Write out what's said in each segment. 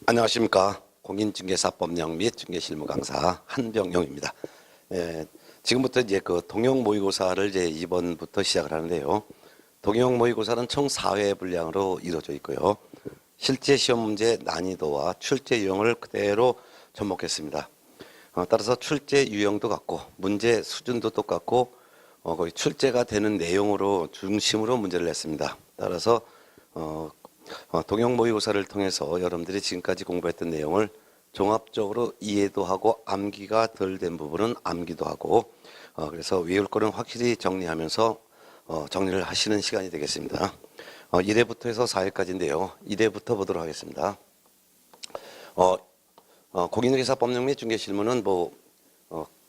안녕하십니까. 공인중개사법령 및 중개실무 강사 한병용입니다. 지금부터 이제 그 동형 모의고사를 이제 이번부터 시작을 하는데요. 동형 모의고사는 총 4회 분량으로 이루어져 있고요. 실제 시험 문제 난이도와 출제 유형을 그대로 접목했습니다. 따라서 출제 유형도 같고 문제 수준도 똑같고 거의 출제가 되는 내용으로 중심으로 문제를 냈습니다. 따라서 동형 모의고사를 통해서 여러분들이 지금까지 공부했던 내용을 종합적으로 이해도 하고 암기가 덜 된 부분은 암기도 하고 그래서 외울 거는 확실히 정리하면서 정리를 하시는 시간이 되겠습니다. 1회부터 해서 4회까지인데요. 1회부터 보도록 하겠습니다. 공인중개사법령 및 중개실무는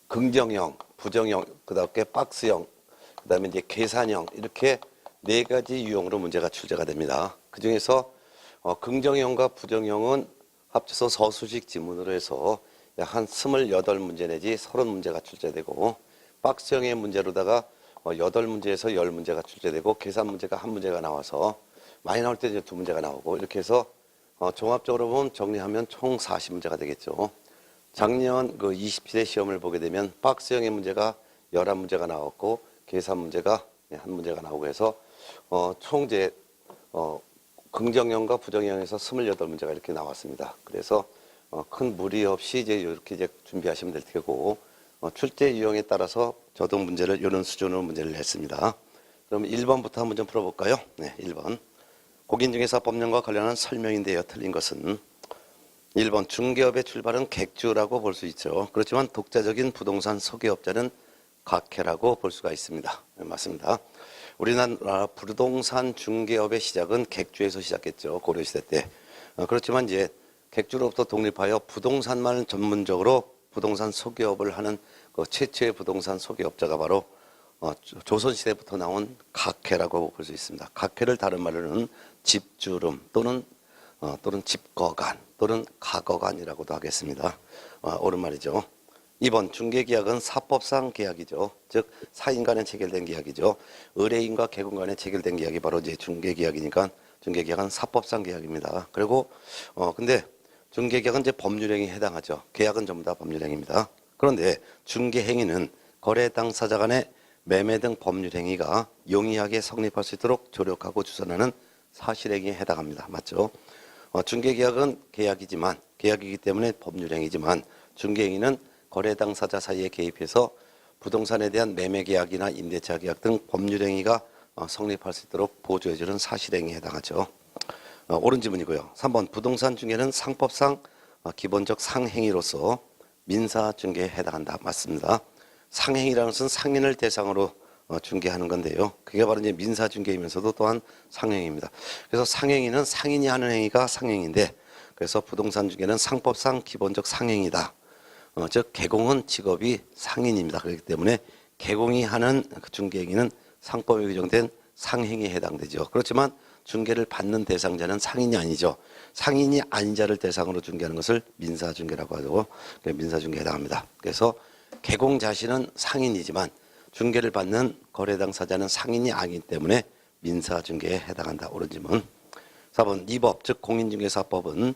긍정형, 부정형, 그다음에 박스형, 그다음에 이제 계산형 이렇게 4가지 유형으로 문제가 출제가 됩니다. 그 중에서 긍정형과 부정형은 합쳐서 서술식 지문으로 해서 약 한 28문제 내지 30문제가 출제되고, 박스형의 문제로다가 8문제에서 10문제가 출제되고, 계산 문제가 1문제가 나와서 많이 나올 때 이제 2문제가 나오고, 이렇게 해서 종합적으로 보면 정리하면 총 40문제가 되겠죠. 작년 그 27회 시험을 보게 되면 박스형의 문제가 11문제가 나왔고, 계산 문제가 1문제가 나오고 해서 총 이제 긍정형과 부정형에서 28문제가 이렇게 나왔습니다. 그래서 큰 무리 없이 이제 이렇게 이제 준비하시면 될 테고, 출제 유형에 따라서 저도 문제를 이런 수준으로 문제를 냈습니다. 그럼 1번부터 한번 좀 풀어볼까요? 네, 1번. 공인중개사법령과 관련한 설명인데요. 틀린 것은 1번 중개업의 출발은 객주라고 볼 수 있죠. 그렇지만 독자적인 부동산 소개업자는 각회라고 볼 수가 있습니다. 네, 맞습니다. 우리나라 부동산 중개업의 시작은 객주에서 시작했죠. 고려시대 때. 그렇지만 이제 객주로부터 독립하여 부동산만 전문적으로 부동산 소개업을 하는 그 최초의 부동산 소개업자가 바로 조선시대부터 나온 각회라고 볼 수 있습니다. 각회를 다른 말로는 집주름 또는 집거간 또는 가거간이라고도 하겠습니다. 옳은 말이죠. 2번 중개계약은 사법상 계약이죠. 즉 사인 간에 체결된 계약이죠. 의뢰인과 개공 간에 체결된 계약이 바로 이제 중개계약이니까 중개계약은 사법상 계약입니다. 그리고 근데 중개계약은 이제 법률행위에 해당하죠. 계약은 전부 다 법률행위입니다. 그런데 중개행위는 거래 당사자 간의 매매 등 법률행위가 용이하게 성립할 수 있도록 조력하고 주선하는 사실행위에 해당합니다. 맞죠? 중개계약은 계약이기 때문에 법률행위지만 중개행위는 거래 당사자 사이에 개입해서 부동산에 대한 매매 계약이나 임대차 계약 등 법률행위가 성립할 수 있도록 보조해주는 사실행위에 해당하죠. 옳은 지문이고요. 3번 부동산 중개는 상법상 기본적 상행위로서 민사중개에 해당한다. 맞습니다. 상행위라는 것은 상인을 대상으로 중개하는 건데요. 그게 바로 이제 민사중개이면서도 또한 상행위입니다. 그래서 상행위는 상인이 하는 행위가 상행인데, 그래서 부동산 중개는 상법상 기본적 상행이다. 즉 개공은 직업이 상인입니다. 그렇기 때문에 개공이 하는 중개행위는 상법에 규정된 상행위에 해당되죠. 그렇지만 중개를 받는 대상자는 상인이 아니죠. 상인이 아닌 자를 대상으로 중개하는 것을 민사중개라고 하고 민사중개에 해당합니다. 그래서 개공 자신은 상인이지만 중개를 받는 거래 당사자는 상인이 아니기 때문에 민사중개에 해당한다. 옳은 지문. 4번 이법 즉 공인중개사법은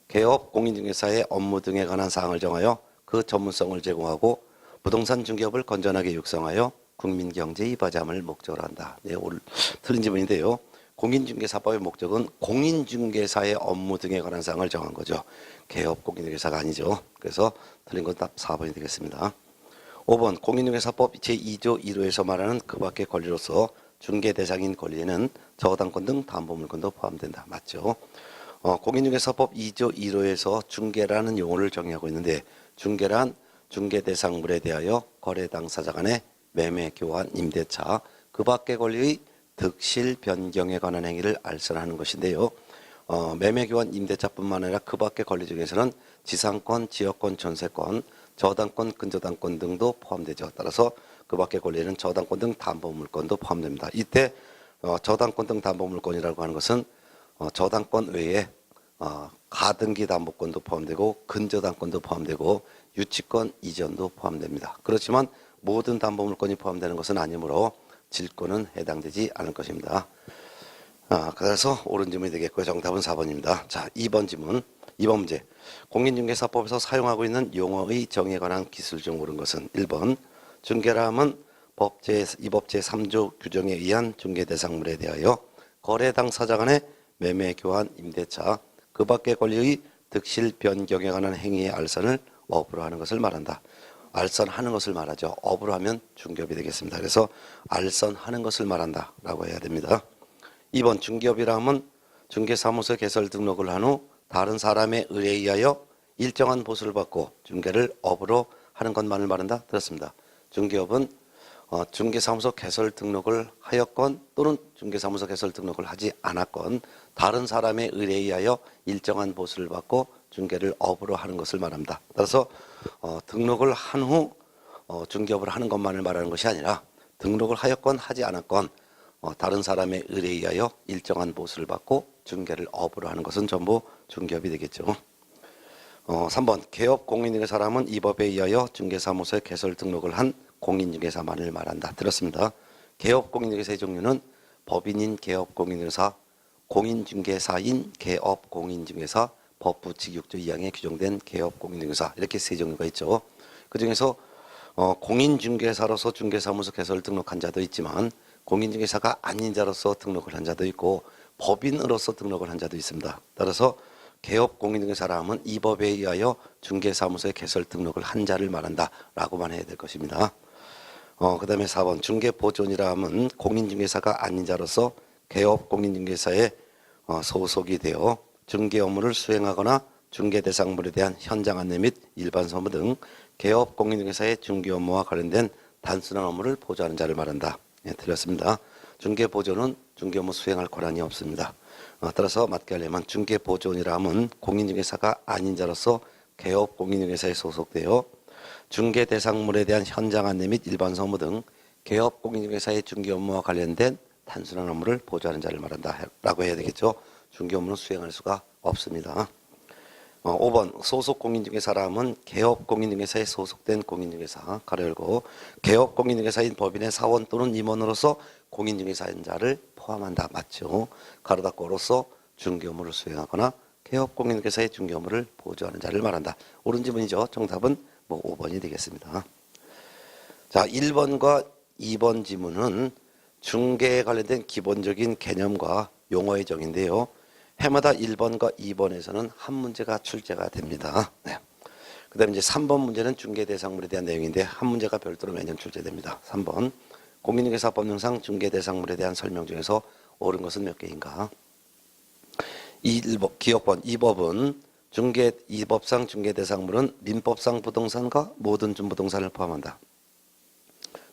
개업 공인중개사의 업무 등에 관한 사항을 정하여 그 전문성을 제공하고 부동산 중개업을 건전하게 육성하여 국민 경제에 이바지함을 목적으로 한다. 네, 틀린 지문인데요. 공인중개사법의 목적은 공인중개사의 업무 등에 관한 사항을 정한 거죠. 개업 공인중개사가 아니죠. 그래서 틀린 건 답 4번이 되겠습니다. 5번 공인중개사법 제2조 1호에서 말하는 그 밖의 권리로서 중개 대상인 권리에는 저당권 등 담보물권도 포함된다. 맞죠? 공인중개사법 2조 1호에서 중개라는 용어를 정의하고 있는데, 중개란 중개 대상물에 대하여 거래 당사자 간의 매매, 교환, 임대차, 그 밖의 권리의 득실, 변경에 관한 행위를 알선하는 것인데요. 매매, 교환, 임대차뿐만 아니라 그 밖의 권리 중에서는 지상권, 지역권, 전세권, 저당권, 근저당권 등도 포함되죠. 따라서 그 밖의 권리에는 저당권 등 담보물권도 포함됩니다. 이때 저당권 등 담보물권이라고 하는 것은 저당권 외에 가등기 담보권도 포함되고 근저당권도 포함되고 유치권 이전도 포함됩니다. 그렇지만 모든 담보물권이 포함되는 것은 아니므로 질권은 해당되지 않을 것입니다. 그래서 옳은 질문이 되겠고요. 정답은 4번입니다. 자, 2번 질문. 2번 문제. 공인중개사법에서 사용하고 있는 용어의 정의에 관한 기술 중 옳은 것은 1번 중개라함은 이 법 제3조 규정에 의한 중개 대상물에 대하여 거래 당사자 간의 매매, 교환, 임대차, 그 밖의 권리의 득실 변경에 관한 행위의 알선을 업으로 하는 것을 말한다. 알선하는 것을 말하죠. 업으로 하면 중개업이 되겠습니다. 그래서 알선하는 것을 말한다 라고 해야 됩니다. 2번 중개업이라 하면 중개사무소 개설 등록을 한 후 다른 사람의 의뢰에 의하여 일정한 보수를 받고 중개를 업으로 하는 것만을 말한다. 들었습니다. 중개업은 중개사무소 개설 등록을 하였건 또는 중개사무소 개설 등록을 하지 않았건 다른 사람의 의뢰에 의하여 일정한 보수를 받고 중개를 업으로 하는 것을 말합니다. 따라서 등록을 한 후 중개업을 하는 것만을 말하는 것이 아니라 등록을 하였건 하지 않았건 다른 사람의 의뢰에 의하여 일정한 보수를 받고 중개를 업으로 하는 것은 전부 중개업이 되겠죠. 3번 개업 공인중개사람은 이 법에 의하여 중개사무소에 개설 등록을 한 공인중개사만을 말한다. 들었습니다. 개업 공인중개사의 종류는 법인인 개업 공인중개사, 공인중개사인 개업 공인중개사, 법부 직6조 2항에 규정된 개업 공인중개사 이렇게 세 종류가 있죠. 그중에서 공인중개사로서 중개사무소 개설 등록한 자도 있지만 공인중개사가 아닌 자로서 등록을 한 자도 있고 법인으로서 등록을 한 자도 있습니다. 따라서 개업 공인중개사람은 이 법에 의하여 중개사무소에 개설 등록을 한 자를 말한다 라고만 해야 될 것입니다. 그 다음에 4번 중개보존이라 함은 공인중개사가 아닌 자로서 개업 공인중개사에 소속이 되어 중개 업무를 수행하거나 중개 대상물에 대한 현장 안내 및 일반 서무 등 개업 공인중개사의 중개 업무와 관련된 단순한 업무를 보조하는 자를 말한다. 예, 틀렸습니다. 중개보존은 중개 업무 수행할 권한이 없습니다. 따라서 맞게 하려면 중개보존이라 함은 공인중개사가 아닌 자로서 개업 공인중개사에 소속되어 중개 대상물에 대한 현장 안내 및 일반 서무 등 개업 공인중개사의 중개 업무와 관련된 단순한 업무를 보조하는 자를 말한다 라고 해야 되겠죠. 중개 업무는 수행할 수가 없습니다. 5번 소속 공인중개사람은 개업 공인중개사에 소속된 공인중개사 가로 열고 개업 공인중개사인 법인의 사원 또는 임원으로서 공인중개사인 자를 포함한다. 맞죠? 가로 닫고로서 중개 업무를 수행하거나 개업 공인중개사의 중개 업무를 보조하는 자를 말한다. 옳은 지문이죠. 정답은 5번이 되겠습니다. 자, 1번과 2번 지문은 중개에 관련된 기본적인 개념과 용어의 정의인데요. 해마다 1번과 2번에서는 한 문제가 출제가 됩니다. 네. 그 다음에 이제 3번 문제는 중개 대상물에 대한 내용인데 한 문제가 별도로 매년 출제됩니다. 3번 공인중개사법령상 중개 대상물에 대한 설명 중에서 옳은 것은 몇 개인가? 기억번 이 법은 이 법상 중개 대상물은 민법상 부동산과 모든 준부동산을 포함한다.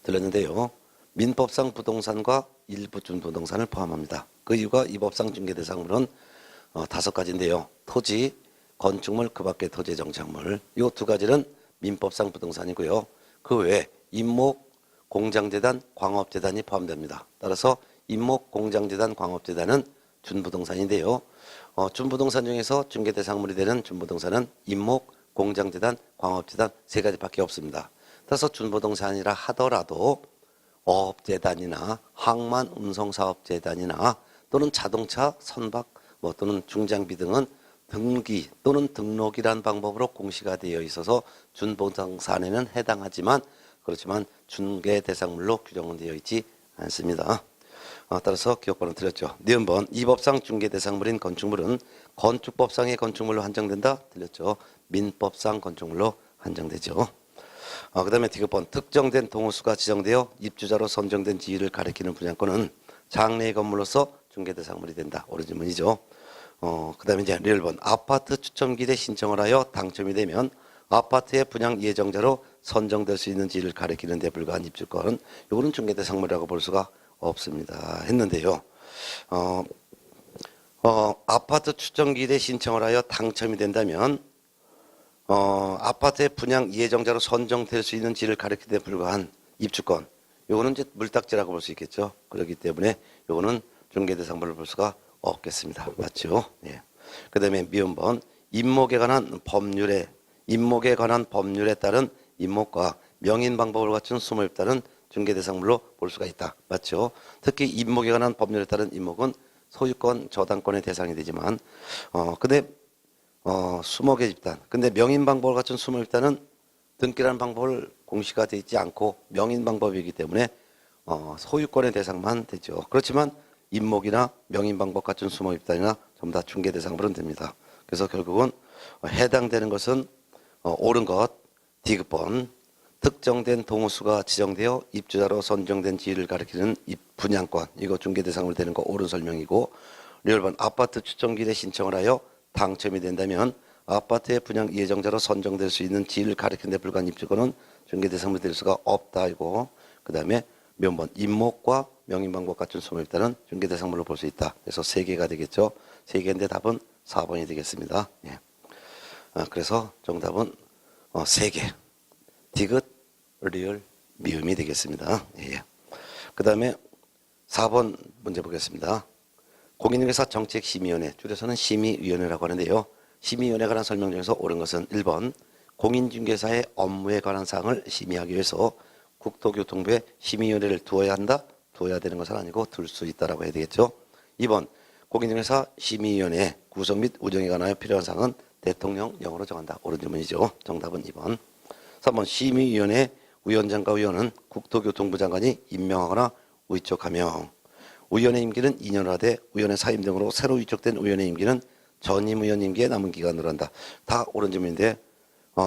들렸는데요. 민법상 부동산과 일부 준부동산을 포함합니다. 그 이유가 이 법상 중개 대상물은 5가지인데요. 토지, 건축물, 그 밖의 토지 정착물. 이 2가지는 민법상 부동산이고요. 그 외에 임목, 공장재단, 광업재단이 포함됩니다. 따라서 임목, 공장재단, 광업재단은 준부동산인데요. 준부동산 중에서 중개대상물이 되는 준부동산은 임목, 공장재단, 광업재단 3가지밖에 없습니다. 따라서 준부동산이라 하더라도 어업재단이나 항만 운송사업재단이나 또는 자동차, 선박, 또는 중장비 등은 등기 또는 등록이란 방법으로 공시가 되어 있어서 준부동산에는 해당하지만 그렇지만 중개 대상물로 규정은 되어 있지 않습니다. 따라서 기억번호 틀렸죠. 니은번 이 법상 중개 대상물인 건축물은 건축법상의 건축물로 한정된다. 틀렸죠. 민법상 건축물로 한정되죠. 그 다음에 디귿번 특정된 동호수가 지정되어 입주자로 선정된 지위를 가리키는 분양권은 장래의 건물로서 중개 대상물이 된다. 옳은 질문이죠. 그 다음에 이제 리을번 아파트 추첨기일에 신청을 하여 당첨이 되면 아파트의 분양 예정자로 선정될 수 있는 지위를 가리키는 데 불과한 입주권은 이거는 중개 대상물이라고 볼 수가 없습니다. 했는데요. 아파트 추첨기일에 신청을 하여 당첨이 된다면 아파트의 분양 예정자로 선정될 수 있는 지위를 가리키는 데 불과한 입주권 요거는 이제 물딱지라고 볼 수 있겠죠. 그렇기 때문에 요거는 중개대상물을 볼 수가 없겠습니다. 맞죠? 예. 그 다음에 미음번 임목에 관한 법률에 따른 임목과 명인 방법을 갖춘 수모에 따른 중개대상물로 볼 수가 있다. 맞죠? 특히 임목에 관한 법률에 따른 임목은 소유권, 저당권의 대상이 되지만 근데 수목의 집단. 근데 명인 방법을 갖춘 수목 집단은 등기라는 방법을 공시가 되어 있지 않고 명인 방법이기 때문에 소유권의 대상만 되죠. 그렇지만 임목이나 명인 방법 갖춘 수목 집단이나 전부 다 중개 대상으로는 됩니다. 그래서 결국은 해당되는 것은 옳은 것, 디귿번, 특정된 동호수가 지정되어 입주자로 선정된 지위를 가리키는 분양권, 이거 중개 대상으로 되는 거 옳은 설명이고, 1번 아파트 추정기일에 신청을 하여 당첨이 된다면 아파트의 분양 예정자로 선정될 수 있는 지위를 가리키는 데 불과한 입주권은 중개 대상으로 될 수가 없다. 이고 그 다음에 면번 임목과 명인방법 갖춘 수목입단은 중개 대상물로 볼 수 있다. 그래서 3개가 되겠죠. 3개인데 답은 4번이 되겠습니다. 예. 그래서 정답은 3개. 디귿, 리을, 미음이 되겠습니다. 예. 그 다음에 4번 문제 보겠습니다. 공인중개사 정책심의위원회, 줄여서는 심의위원회라고 하는데요. 심의위원회에 관한 설명 중에서 옳은 것은 1번 공인중개사의 업무에 관한 사항을 심의하기 위해서 국토교통부에 심의위원회를 두어야 한다? 두어야 되는 것은 아니고 둘 수 있다라고 해야 되겠죠. 2번 공인중개사 심의위원회 구성 및 운영에 관하여 필요한 사항은 대통령령으로 정한다. 옳은 질문이죠. 정답은 2번. 3번 심의위원회 위원장과 위원은 국토교통부 장관이 임명하거나 위촉하며 위원회 임기는 2년을 하되 위원회 사임 등으로 새로 위촉된 위원회 임기는 전임 의원 임기에 남은 기간으로 한다. 다 옳은 질문인데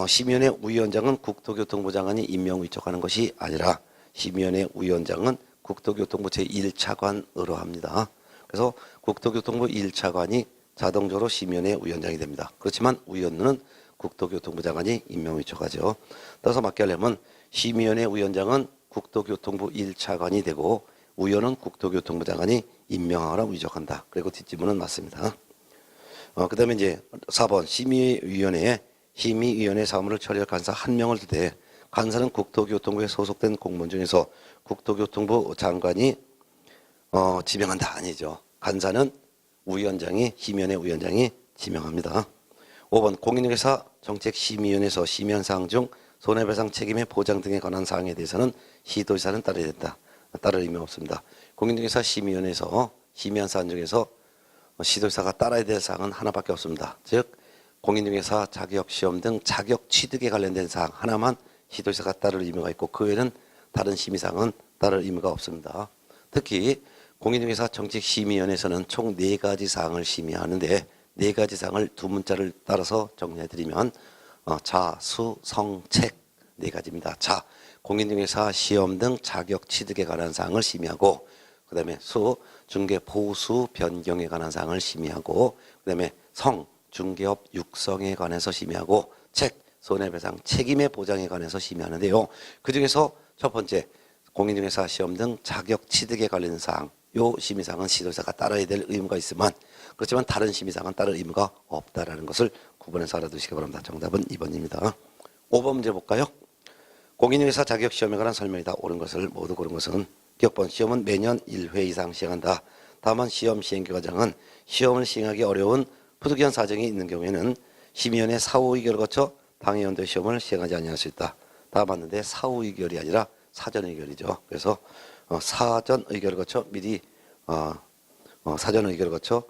심의위원회 위원장은 국토교통부 장관이 임명 위촉하는 것이 아니라 심의위원회 위원장은 국토교통부 제1차관으로 합니다. 그래서 국토교통부 1차관이 자동적으로 심의위원회 위원장이 됩니다. 그렇지만 위원은 국토교통부 장관이 임명 위촉하죠. 따라서 맞게 하려면 심의위원회 위원장은 국토교통부 1차관이 되고 위원은 국토교통부 장관이 임명하거나 위촉한다. 그리고 뒷지문은 맞습니다. 그 다음에 이제 4번 심의위원회에 심의위원회 사무를 처리할 간사 1명을 두되 간사는 국토교통부에 소속된 공무원 중에서 국토교통부 장관이 지명한다. 아니죠. 간사는 위원장이 심의위원회 위원장이 지명합니다. 5번 공인중개사 정책심의위원회에서 심의한 사항 중 손해배상 책임의 보장 등에 관한 사항에 대해서는 시도지사는 따라야 된다. 따를 의미 없습니다. 공인중개사 심의위원회에서 심의한 사안 중에서 시도지사가 따라야 될 사항은 하나밖에 없습니다. 즉 공인중개사 자격시험 등 자격 취득에 관련된 사항 하나만 시도지사가 따를 의무가 있고 그 외에는 다른 심의사항은 따를 의무가 없습니다. 특히 공인중개사 정책심의위원회에서는 총 4가지 사항을 심의하는데 4가지 사항을 두 문자를 따라서 정리해드리면 자, 수, 성, 책 4가지입니다. 자, 공인중개사 시험 등 자격 취득에 관한 사항을 심의하고 그 다음에 수, 중개 보수 변경에 관한 사항을 심의하고 그 다음에 성, 중개업 육성에 관해서 심의하고 책, 손해배상 책임의 보장에 관해서 심의하는데요. 그 중에서 첫 번째 공인중개사 시험 등 자격 취득에 관련된 사항 요 심의사항은 시도지사가 따라야 될 의무가 있지만 그렇지만 다른 심의사항은 따를 의무가 없다라는 것을 구분해서 알아두시기 바랍니다. 정답은 2번입니다. 5번 문제 볼까요? 공인중개사 자격시험에 관한 설명이 다 옳은 것을 모두 고른 것은 기억번 시험은 매년 1회 이상 시행한다. 다만 시험 시행기과장은 시험을 시행하기 어려운 부득이한 사정이 있는 경우에는 심의위원회 사후 의결을 거쳐 당의원도 시험을 시행하지 아니할 수 있다. 다 맞는데 사후 의결이 아니라 사전 의결이죠. 그래서 사전 의결을 거쳐 미리 사전 의결을 거쳐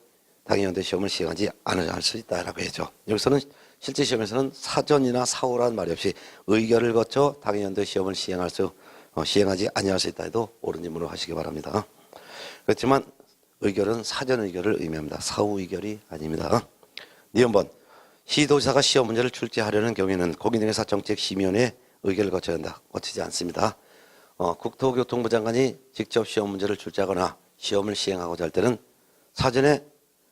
당의원도 시험을 시행하지 않을 수 있다라고 해죠. 여기서는 실제 시험에서는 사전이나 사후라는 말이 없이 의결을 거쳐 당의원도 시험을 시행하지 아니할 수 있다 해도 옳은 질문을 하시기 바랍니다. 그렇지만 의결은 사전 의결을 의미합니다. 사후 의결이 아닙니다. 니은번 시도지사가 시험 문제를 출제하려는 경우에는 공인중개사 정책심의위원회 의결을 거쳐야 한다. 거치지 않습니다. 국토교통부 장관이 직접 시험 문제를 출제하거나 시험을 시행하고자 할 때는 사전에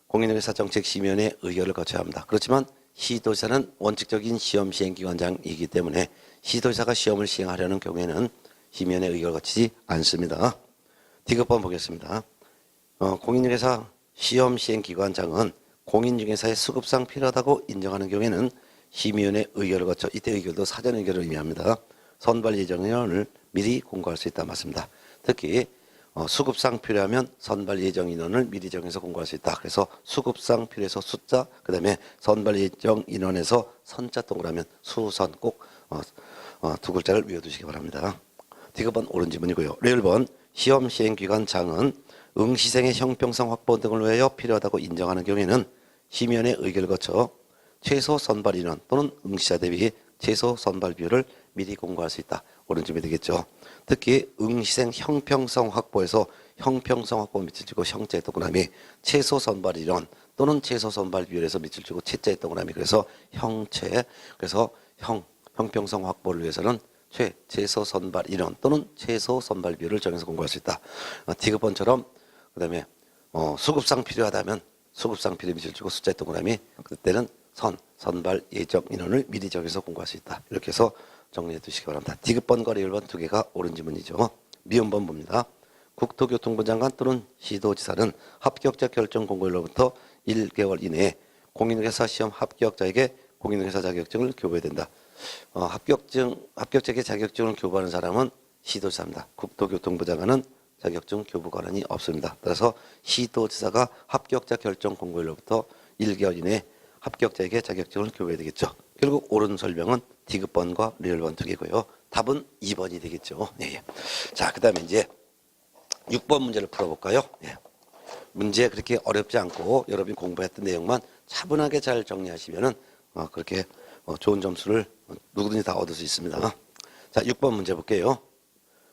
공인중개사 정책심의위원회 의결을 거쳐야 합니다. 그렇지만 시도지사는 원칙적인 시험 시행기관장이기 때문에 시도지사가 시험을 시행하려는 경우에는 심의위원회 의결을 거치지 않습니다. 디귿번 보겠습니다. 공인중개사 시험 시행기관장은 공인중개사의 수급상 필요하다고 인정하는 경우에는 심의위원회 의결을 거쳐 이때 의결도 사전 의결을 의미합니다. 선발 예정인원을 미리 공고할 수 있다 맞습니다. 특히 수급상 필요하면 선발 예정 인원을 미리 정해서 공고할 수 있다. 그래서 수급상 필요해서 숫자, 그 다음에 선발 예정 인원에서 선자 동그라면 수선 꼭 두 글자를 외워두시기 바랍니다. 디귿번 옳은 질문이고요. 1번 시험 시행기관장은 응시생의 형평성 확보 등을 위하여 필요하다고 인정하는 경우에는 심의위원회 의결을 거쳐 최소 선발 인원 또는 응시자 대비 최소 선발 비율을 미리 공고할 수 있다. 옳은 점이 되겠죠. 특히 응시생 형평성 확보에서 형평성 확보 밑을 주고 형자의 동그라미 최소 선발 인원 또는 최소 선발 비율에서 밑을 주고 채자의 동그라미 그래서 형체 그래서 형평성 확보를 위해서는 최소 선발 인원 또는 최소 선발 비율을 정해서 공고할 수 있다. 디귿번처럼 그다음에 수급상 필요하다면 수급상 필요 밑을 주고 숫자의 동그라미 그때는 선발 예정 인원을 미리 정해서 공고할 수 있다. 이렇게 해서 정리해 두시기 바랍니다. 디귿번과 리을번 두 개가 옳은 지문이죠. 미음번 봅니다. 국토교통부 장관 또는 시도지사는 합격자 결정 공고일로부터 1개월 이내에 공인회사 시험 합격자에게 공인회사 자격증을 교부해야 된다. 합격자에게 자격증을 교부하는 사람은 시도지사입니다. 국토교통부 장관은 자격증 교부 권한이 없습니다. 따라서 시도지사가 합격자 결정 공고일로부터 1개월 이내에 합격자에게 자격증을 교부해야 되겠죠. 결국 옳은 설명은 디귿번과 리을번 두 개고요. 답은 2번이 되겠죠. 네. 자, 그 다음에 이제 6번 문제를 풀어볼까요? 네. 문제 그렇게 어렵지 않고 여러분이 공부했던 내용만 차분하게 잘 정리하시면은 그렇게 좋은 점수를 누구든지 다 얻을 수 있습니다. 자, 6번 문제 볼게요.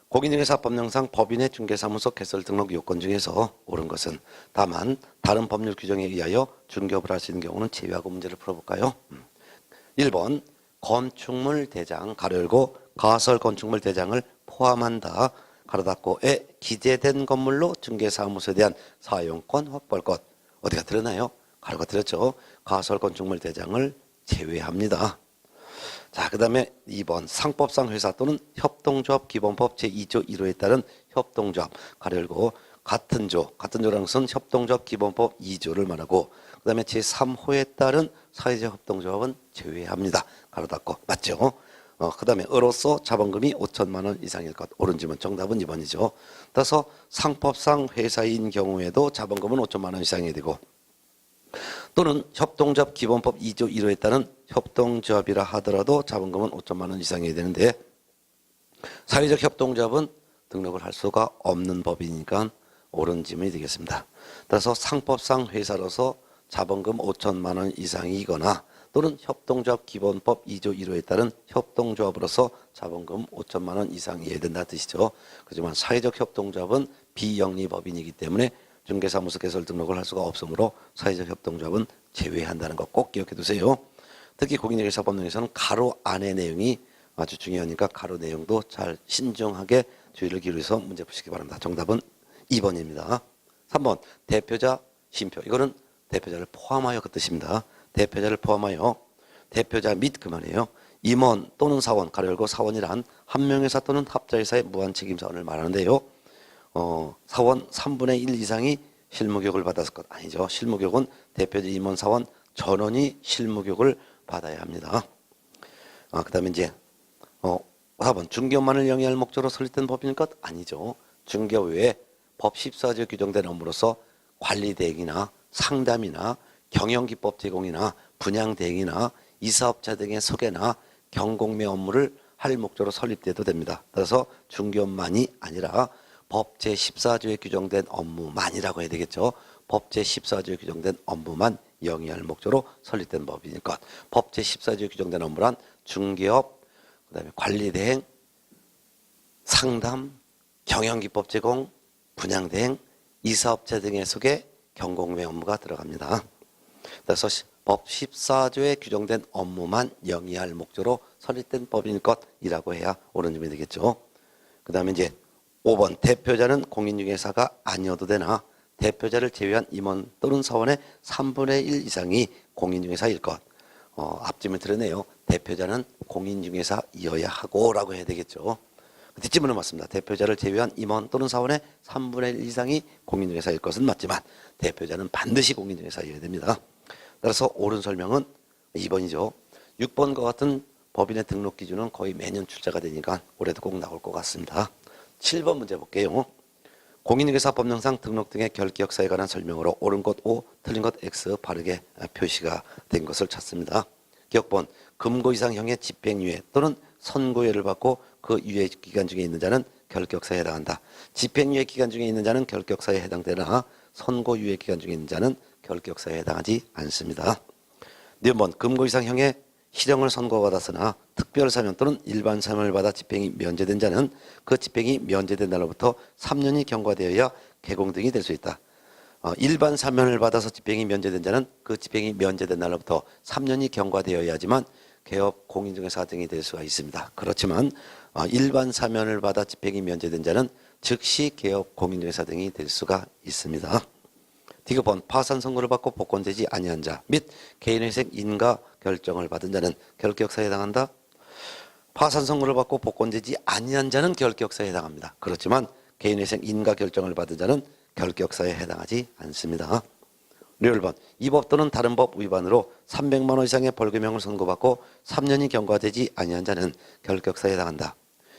공인중개사 법령상 법인의 중개사무소 개설 등록 요건 중에서 옳은 것은 다만 다른 법률 규정에 의하여 중개업을 할 수 있는 경우는 제외하고 문제를 풀어볼까요? 1번 건축물 대장 가로 열고 가설 건축물 대장을 포함한다 가로 닫고에 기재된 건물로 중개사무소에 대한 사용권 확보할 것 어디가 들었나요? 가로가 들었죠. 가설 건축물 대장을 제외합니다. 자, 그 다음에 2번 상법상 회사 또는 협동조합 기본법 제2조 1호에 따른 협동조합 가로 열고 같은 조라는 것은 협동조합 기본법 2조를 말하고 그 다음에 제3호에 따른 사회적 협동조합은 제외합니다. 가로 닫고 맞죠? 그 다음에 으로서 자본금이 5천만 원 이상일 것 옳은 지문 정답은 2번이죠. 따라서 상법상 회사인 경우에도 자본금은 5천만 원 이상이 되고 또는 협동조합 기본법 2조 1호에 따른 협동조합이라 하더라도 자본금은 5천만 원 이상이 되는데 사회적 협동조합은 등록을 할 수가 없는 법이니까 옳은 지문이 되겠습니다. 따라서 상법상 회사로서 자본금 5천만 원 이상이거나 또는 협동조합 기본법 2조 1호에 따른 협동조합으로서 자본금 5천만 원 이상이어야 된다는 뜻이죠. 하지만 사회적 협동조합은 비영리법인이기 때문에 중개사무소 개설 등록을 할 수가 없으므로 사회적 협동조합은 제외한다는 거 꼭 기억해 두세요. 특히 공인중개사 법령에서는 가로 안의 내용이 아주 중요하니까 가로 내용도 잘 신중하게 주의를 기울여서 문제 푸시기 바랍니다. 정답은 2번입니다. 3번 대표자 심표 이거는 대표자를 포함하여 그 뜻입니다. 대표자를 포함하여 대표자 및 그만이에요. 임원 또는 사원 가로 열고 사원이란 한 명회사 또는 합자회사의 무한책임사원을 말하는데요. 사원 3분의 1 이상이 실무교육을 받았을 것 아니죠. 실무교육은 대표자 임원 사원 전원이 실무교육을 받아야 합니다. 그 다음에 이제 4번 중개업만을 영위할 목적으로 설립된 법인일 것 아니죠. 중개업 외에 법 14조에 규정된 업무로서 관리 대행이나 상담이나 경영기법 제공이나 분양 대행이나 이사업자 등의 소개나 경공매 업무를 할 목적으로 설립돼도 됩니다. 따라서 중개업만이 아니라 법 제14조에 규정된 업무만이라고 해야 되겠죠. 법 제14조에 규정된 업무만 영위할 목적으로 설립된 법인 것. 법 제14조에 규정된 업무란 중개업, 그다음에 관리대행, 상담, 경영기법 제공, 분양대행, 이사업자 등의 소개, 경공매 업무가 들어갑니다. 그래서 법 14조에 규정된 업무만 영위할 목적으로 설립된 법인 것이라고 해야 옳은 점이 되겠죠. 그 다음에 이제 5번 대표자는 공인중개사가 아니어도 되나 대표자를 제외한 임원 또는 사원의 3분의 1 이상이 공인중개사일 것. 앞지문 들었네요. 대표자는 공인중개사이어야 하고 라고 해야 되겠죠. 뒷지문은 맞습니다. 대표자를 제외한 임원 또는 사원의 3분의 1 이상이 공인중개사일 것은 맞지만 대표자는 반드시 공인중개사이어야 됩니다. 따라서 옳은 설명은 2번이죠. 6번과 같은 법인의 등록 기준은 거의 매년 출제가 되니까 올해도 꼭 나올 것 같습니다. 7번 문제 볼게요. 공인중개사 법령상 등록 등의 결격사에 관한 설명으로 옳은 것 O, 틀린 것 X 바르게 표시가 된 것을 찾습니다. 기억본 금고 이상형의 집행유예 또는 선고유예를 받고 그 유예 기간 중에 있는 자는 결격사에 해당한다. 집행유예 기간 중에 있는 자는 결격사에 해당되나 선고유예 기간 중에 있는 자는 결격사에 해당하지 않습니다. 4번 금고 이상형의 실형을 선고받았으나 특별 사면 또는 일반 사면을 받아 집행이 면제된 자는 그 집행이 면제된 날로부터 3년이 경과되어야 개공 등이 될 수 있다. 일반 사면을 받아서 집행이 면제된 자는 그 집행이 면제된 날로부터 3년이 경과되어야지만 개업 공인중개사 등이 될 수가 있습니다. 그렇지만 일반 사면을 받아 집행이 면제된 자는 즉시 개업 공인중개사 등이 될 수가 있습니다. 디귿번 파산 선고를 받고 복권되지 아니한 자 및 개인회생 인가 결정을 받은 자는 결격사에 해당한다. 파산 선고를 받고 복권되지 아니한 자는 결격사에 해당합니다. 그렇지만 개인회생 인가 결정을 받은 자는 결격사에 해당하지 않습니다. 1번 이 법 또는 다른 법 위반으로 300만 원 이상의 벌금형을 선고받고 3년이 경과되지 아니한 자는 결격사에 해당한다.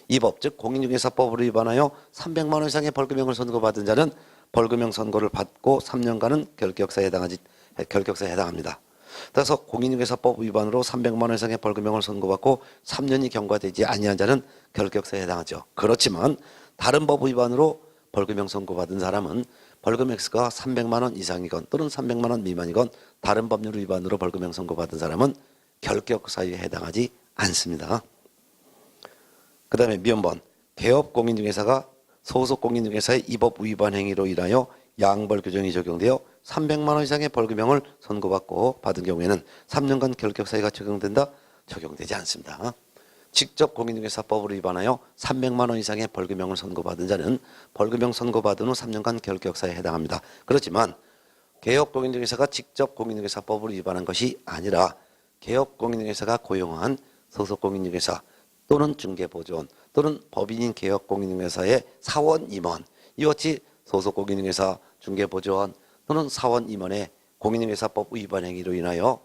이 법 즉 공인중개사법으로 위반하여 300만 원 이상의 벌금형을 선고받은 자는 벌금형 선고를 받고 3년간은 결격사에 해당합니다. 따라서 공인중개사법 위반으로 300만 원 이상의 벌금형을 선고받고 3년이 경과되지 아니한 자는 결격사에 해당하죠. 그렇지만 다른 법 위반으로 벌금형 선고받은 사람은 벌금 액수가 300만 원 이상이건 또는 300만 원 미만이건 다른 법률 위반으로 벌금형 선고받은 사람은 결격사유에 해당하지 않습니다. 그 다음에 미연번 개업 공인중개사가 소속 공인중개사의 이 법 위반 행위로 인하여 양벌 규정이 적용되어 300만 원 이상의 벌금형을 선고받고 받은 경우에는 3년간 결격사유가 적용된다? 적용되지 않습니다. 직접 공인중개사법으로 위반하여 300만 원 이상의 벌금형을 선고받은 자는 벌금형 선고받은 후 3년간 결격사에 해당합니다. 그렇지만 개업 공인중개사가 직접 공인중개사법으로 위반한 것이 아니라 개업 공인중개사가 고용한 소속 공인중개사 또는 중개보조원 또는 법인인 개업 공인중개사의 사원 임원 이와 같이 소속 공인중개사 중개보조원 또는 사원 임원의 공인중개사법 위반 행위로 인하여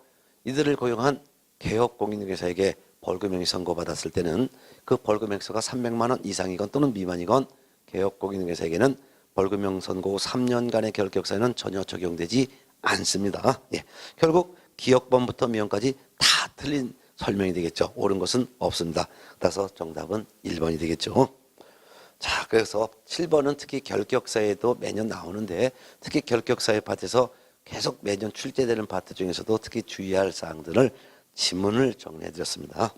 이들을 고용한 개업 공인중개사에게 벌금형이 선고받았을 때는 그 벌금 액수가 300만 원 이상이건 또는 미만이건 개업 공인중개사에게는 벌금형 선고 후 3년간의 결격사유는 전혀 적용되지 않습니다. 예. 결국 기억번부터 미연까지 다 틀린 설명이 되겠죠. 옳은 것은 없습니다. 따라서 정답은 1번이 되겠죠. 자, 그래서 7번은 특히 결격사유도 매년 나오는데 특히 결격사유 파트에서 계속 매년 출제되는 파트 중에서도 특히 주의할 사항들을 지문을 정리해 드렸습니다.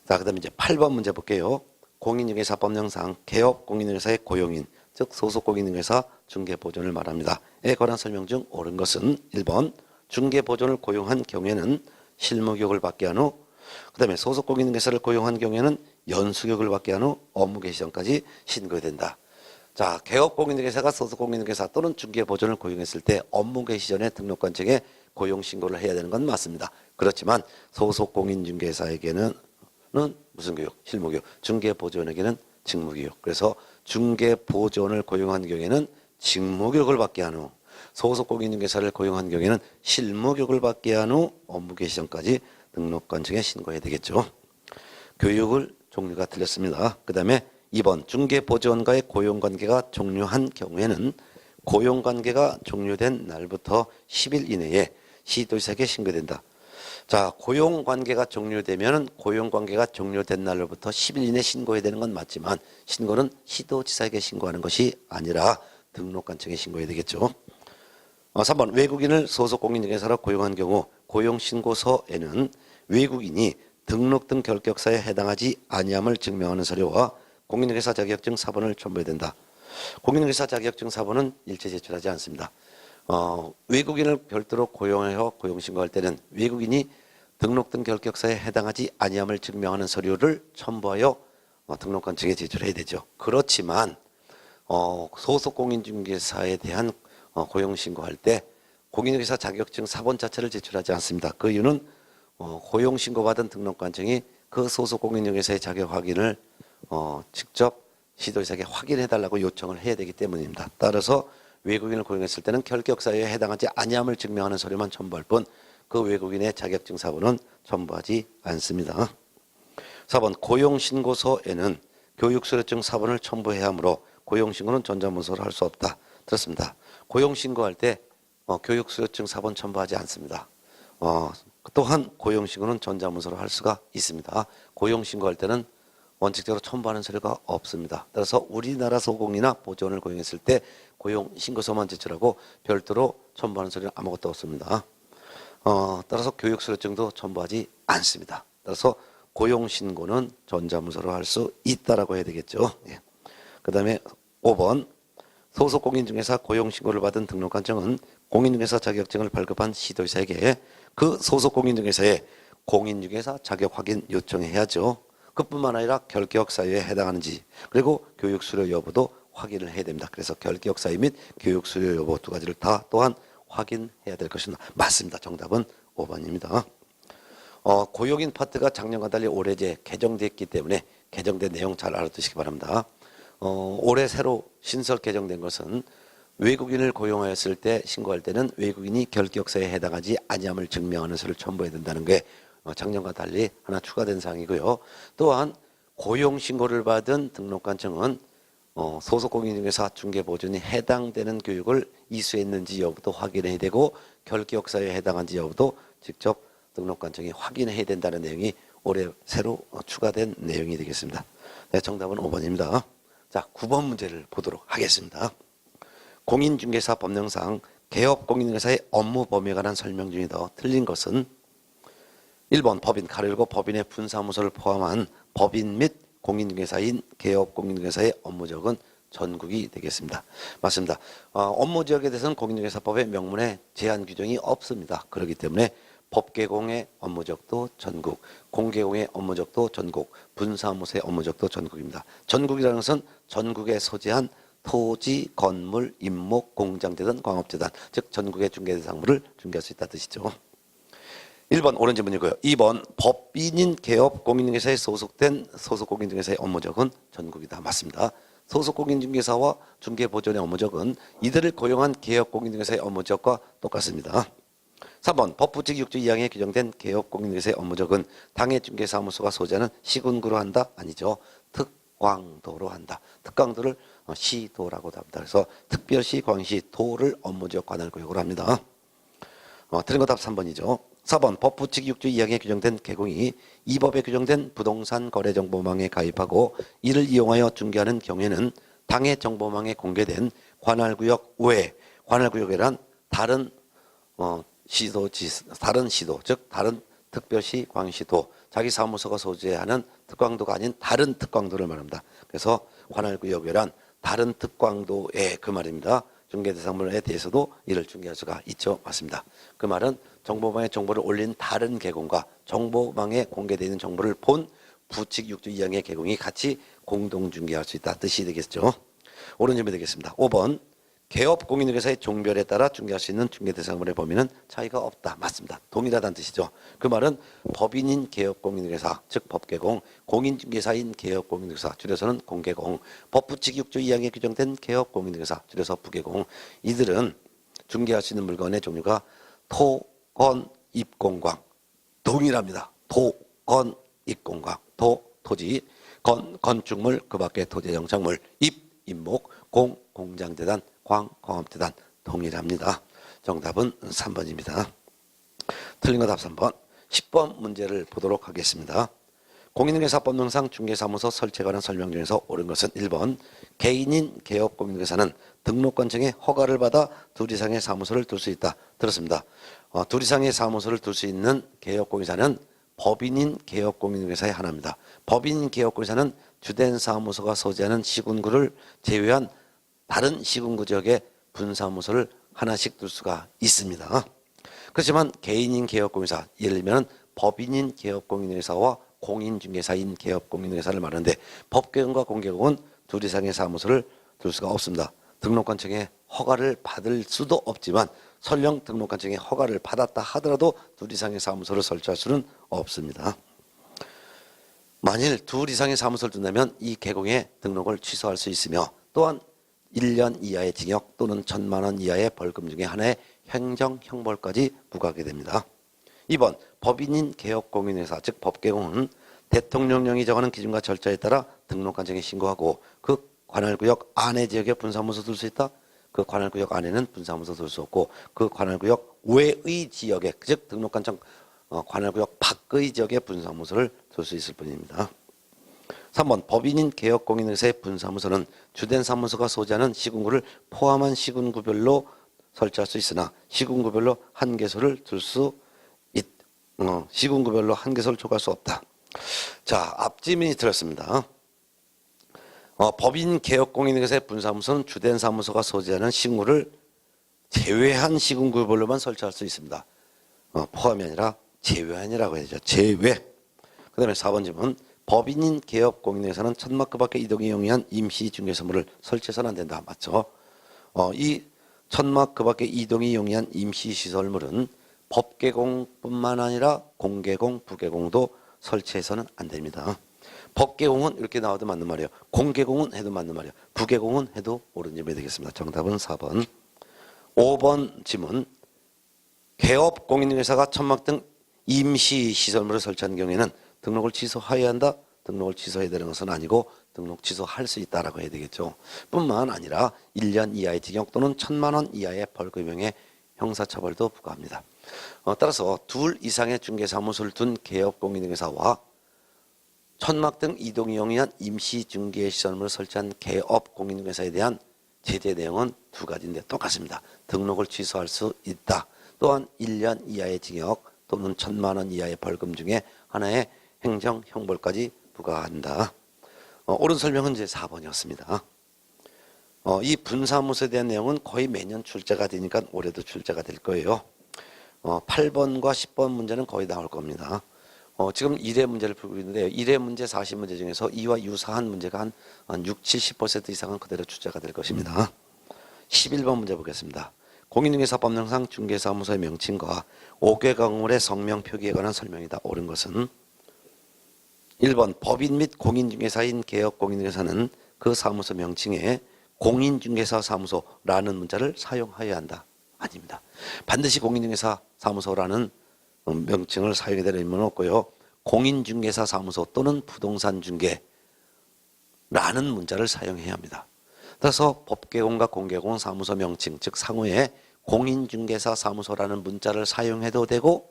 자, 그 다음에 이제 8번 문제 볼게요. 공인중개사법령상 개업 공인중개사의 고용인, 즉 소속 공인중개사 중개보존을 말합니다. 에 관한 설명 중 옳은 것은 1번 중개보존을 고용한 경우에는 실무교육을 받게 한 후, 그 다음에 소속 공인중개사를 고용한 경우에는 연수교육을 받게 한 후 업무 개시 전까지 신고해야 된다. 자, 개업 공인중개사가 소속 공인중개사 또는 중개보존을 고용했을 때 업무 개시 전에 등록관청에 고용 신고를 해야 되는 건 맞습니다. 그렇지만 소속 공인중개사에게는 무슨 교육? 실무교육. 중개보조원에게는 직무교육. 그래서 중개보조원을 고용한 경우에는 직무교육을 받게 한 후, 소속 공인중개사를 고용한 경우에는 실무교육을 받게 한 후 업무 개시 전까지 등록관청에 신고해야 되겠죠. 교육을 종류가 틀렸습니다. 그 다음에 2번 중개보조원과의 고용관계가 종료한 경우에는 고용관계가 종료된 날부터 10일 이내에 시도지사에게 신고된다. 자, 고용관계가 종료되면 고용관계가 종료된 날로부터 10일 이내 신고해야 되는 건 맞지만 신고는 시도지사에게 신고하는 것이 아니라 등록관청에 신고해야 되겠죠. 3번 외국인을 소속 공인중개사로 고용한 경우 고용신고서에는 외국인이 등록 등 결격사에 해당하지 아니함을 증명하는 서류와 공인중개사 자격증 사본을 첨부해야 된다. 공인중개사 자격증 사본은 일체 제출하지 않습니다. 외국인을 별도로 고용하여 고용신고할 때는 외국인이 등록 등 결격사에 해당하지 아니함을 증명하는 서류를 첨부하여 등록관청에 제출해야 되죠. 그렇지만 소속 공인중개사에 대한 고용신고할 때 공인중개사 자격증 사본 자체를 제출하지 않습니다. 그 이유는 고용신고받은 등록관청이 그 소속 공인중개사의 자격 확인을 직접 시도지사에게 확인해달라고 요청을 해야 되기 때문입니다. 따라서 외국인을 고용했을 때는 결격사유에 해당하지 아니함을 증명하는 서류만 첨부할 뿐 그 외국인의 자격증 사본은 첨부하지 않습니다. 4번 고용신고서에는 교육수료증 사본을 첨부해야 하므로 고용신고는 전자문서로 할 수 없다. 들었습니다. 고용신고할 때 교육수료증 사본 첨부하지 않습니다. 또한 고용신고는 전자문서로 할 수가 있습니다. 고용신고할 때는 원칙적으로 첨부하는 서류가 없습니다. 따라서 우리나라 소공이나 보조원을 고용했을 때 고용신고서만 제출하고 별도로 첨부하는 서류는 아무것도 없습니다. 따라서 교육수료증도 첨부하지 않습니다. 따라서 고용신고는 전자문서로 할 수 있다라고 해야 되겠죠. 예. 그 다음에 5번 소속 공인중개사 고용신고를 받은 등록관청은 공인중개사 자격증을 발급한 시도지사에게 그 소속 공인중개사의 공인중개사 자격 확인 요청해야죠. 그뿐만 아니라 결격 사유에 해당하는지 그리고 교육 수료 여부도 확인을 해야 됩니다. 그래서 결격 사유 및 교육 수료 여부 두 가지를 다 또한 확인해야 될 것입니다. 맞습니다. 정답은 5번입니다. 고용인 파트가 작년과 달리 올해 이제 개정됐기 때문에 개정된 내용 잘 알아두시기 바랍니다. 올해 새로 신설 개정된 것은 외국인을 고용하였을 때 신고할 때는 외국인이 결격사에 해당하지 아니함을 증명하는 서를 첨부해야 된다는 게 작년과 달리 하나 추가된 사항이고요. 또한 고용신고를 받은 등록관청은 소속공인중개사 중개보존이 해당되는 교육을 이수했는지 여부도 확인해야 되고 결격사에 해당한지 여부도 직접 등록관청이 확인해야 된다는 내용이 올해 새로 추가된 내용이 되겠습니다. 네, 정답은 5번입니다. 자, 9번 문제를 보도록 하겠습니다. 공인중개사 법령상 개업공인중개사의 업무 범위에 관한 설명 중에서 틀린 것은 1번 법인 가르고 법인의 분사무소를 포함한 법인 및 공인중개사인 개업공인중개사의 업무지역은 전국이 되겠습니다. 맞습니다. 업무지역에 대해서는 공인중개사법의 명문에 제한 규정이 없습니다. 그렇기 때문에 법개공의 업무지역도 전국, 공개공의 업무지역도 전국, 분사무소의 업무지역도 전국입니다. 전국이라는 것은 전국에 소재한 토지, 건물, 임목, 공장재단, 광업재단, 즉 전국의 중개대상물을 중개할 수 있다는 뜻이죠. 1번 옳은 질문이고요. 2번 법인인 개업 공인중개사에 소속된 소속공인중개사의 업무적은 전국이다. 맞습니다. 소속공인중개사와 중개보존의 업무적은 이들을 고용한 개업공인중개사의 업무적과 똑같습니다. 3번 법부칙 6조 2항에 규정된 개업공인중개사의 업무적은 당해중개사무소가 소재하는 시군구로 한다? 아니죠. 특광도로 한다. 특광도를 시도라고도 합니다. 그래서 특별시, 광시, 도를 업무지역 관할구역으로 합니다. 틀린 거 답 3번이죠. 4번 법부칙 6조 2항에 규정된 개공이 이 법에 규정된 부동산 거래정보망에 가입하고 이를 이용하여 중개하는 경우에는 당해 정보망에 공개된 관할구역 외 관할구역이란 다른 다른 시도 즉 다른 특별시, 광시도 자기 사무소가 소재하는 특광도가 아닌 다른 특광도를 말합니다. 그래서 관할구역 외란 다른 특광도의 그 말입니다. 중개대상물에 대해서도 이를 중개할 수가 있죠. 맞습니다. 그 말은 정보망에 정보를 올린 다른 개공과 정보망에 공개되어 있는 정보를 본 부칙 6조 2항의 개공이 같이 공동 중개할 수 있다 뜻이 되겠죠. 옳은 질문이 되겠습니다. 5번 개업 공인중개사의 종별에 따라 중개할 수 있는 중개대상물의 범위는 차이가 없다. 맞습니다. 동일하다는 뜻이죠. 그 말은 법인인 개업 공인중개사 즉 법개공, 공인중개사인 개업 공인중개사 줄여서는 공개공, 법부칙 6조 2항에 규정된 개업 공인중개사 줄여서 부개공, 이들은 중개할 수 있는 물건의 종류가 토, 건, 입, 공광 동일합니다. 토, 건, 입, 공광, 토, 토지, 건, 건축물, 그 밖의 토지 영상물, 입, 임목, 공, 공장재단, 광, 광업재단 동일합니다. 정답은 3번입니다. 틀린 거 답 3번. 10번 문제를 보도록 하겠습니다. 공인중개사법령상 중개사무소 설치에 관한 설명 중에서 옳은 것은 1번 개인인 개업공인중개사는 등록관청의 허가를 받아 둘 이상의 사무소를 둘 수 있다. 들었습니다. 둘 이상의 사무소를 둘 수 있는 개업공인사는 법인인 개업공인중개사의 하나입니다. 법인인 개업공인사는 주된 사무소가 소재하는 시군구를 제외한 다른 시군구 지역에 분사무소를 하나씩 둘 수가 있습니다. 그렇지만 개인인 개업공인사, 예를 들면 법인인 개업공인중개사와 공인중개사인 개업공인중개사를 말하는데 법개공과 공개공은 둘 이상의 사무소를 둘 수가 없습니다. 등록관청의 허가를 받을 수도 없지만 설령 등록관청의 허가를 받았다 하더라도 둘 이상의 사무소를 설치할 수는 없습니다. 만일 둘 이상의 사무소를 둔다면 이 개공의 등록을 취소할 수 있으며 또한 1년 이하의 징역 또는 1,000만 원 이하의 벌금 중에 하나의 행정형벌까지 부과하게 됩니다. 2번 법인인 개업공인회사 즉 법개공은 대통령령이 정하는 기준과 절차에 따라 등록관청에 신고하고 그 관할구역 안의 지역에 분사무소 둘 수 있다. 그 관할구역 안에는 분사무소 둘 수 없고 그 관할구역 외의 지역에 즉 등록관청 관할구역 밖의 지역에 분사무소를 둘 수 있을 뿐입니다. 3번 법인인 개업공인회사의 분사무소는 주된 사무소가 소재하는 시군구를 포함한 시군구별로 설치할 수 있으나 시군구별로 한 개소를 둘 수 시군구별로 한개소를 초과할 수 없다. 자, 앞지문이 들었습니다. 법인 개업공인회사의 분사무소는 주된 사무소가 소지하는 시군구를 제외한 시군구별로만 설치할 수 있습니다. 포함이 아니라 제외한이라고 해야죠. 제외. 그 다음에 4번 질문. 법인인 개업공인회사는 천막 그 밖에 이동이 용이한 임시중개소물을 설치해서는 안 된다. 맞죠? 이 천막 그 밖에 이동이 용이한 임시시설물은 법개공뿐만 아니라 공개공, 부개공도 설치해서는 안 됩니다. 법개공은 이렇게 나와도 맞는 말이에요. 공개공은 해도 맞는 말이에요. 부개공은 해도 옳은 질문이 되겠습니다. 정답은 4번. 5번 질문. 개업공인회사가 천막 등 임시시설물을 설치한 경우에는 등록을 취소해야 한다. 등록을 취소해야 되는 것은 아니고 등록 취소할 수 있다라고 해야 되겠죠. 뿐만 아니라 1년 이하의 징역 또는 1,000만 원 이하의 벌금형의 형사처벌도 부과합니다. 따라서 둘 이상의 중개사무소를 둔 개업공인회사와 천막 등 이동이 용이한 임시중개시설물을 설치한 개업공인회사에 대한 제재 내용은 두 가지인데 똑같습니다. 등록을 취소할 수 있다. 또한 1년 이하의 징역 또는 1,000만 원 이하의 벌금 중에 하나의 행정형벌까지 부과한다. 옳은 설명은 이제 4번이었습니다. 이 분사무소에 대한 내용은 거의 매년 출제가 되니까 올해도 출제가 될 거예요. 8번과 10번 문제는 거의 나올 겁니다. 지금 1회 문제를 풀고 있는데요. 1회 문제 40문제 중에서 이와 유사한 문제가 한 6, 70% 이상은 그대로 출제가 될 것입니다. 11번 문제 보겠습니다. 공인중개사법령상 중개사무소의 명칭과 5개 건물의 성명 표기에 관한 설명이다. 옳은 것은 1번 법인 및 공인중개사인 개업공인중개사는 그 사무소 명칭에 공인중개사 사무소라는 문자를 사용하여야 한다. 아닙니다. 반드시 공인중개사 사무소라는 명칭을 사용해야 되는 의무는 없고요. 공인중개사 사무소 또는 부동산중개라는 문자를 사용해야 합니다. 따라서 법개공과 공개공 사무소 명칭 즉 상호에 공인중개사 사무소라는 문자를 사용해도 되고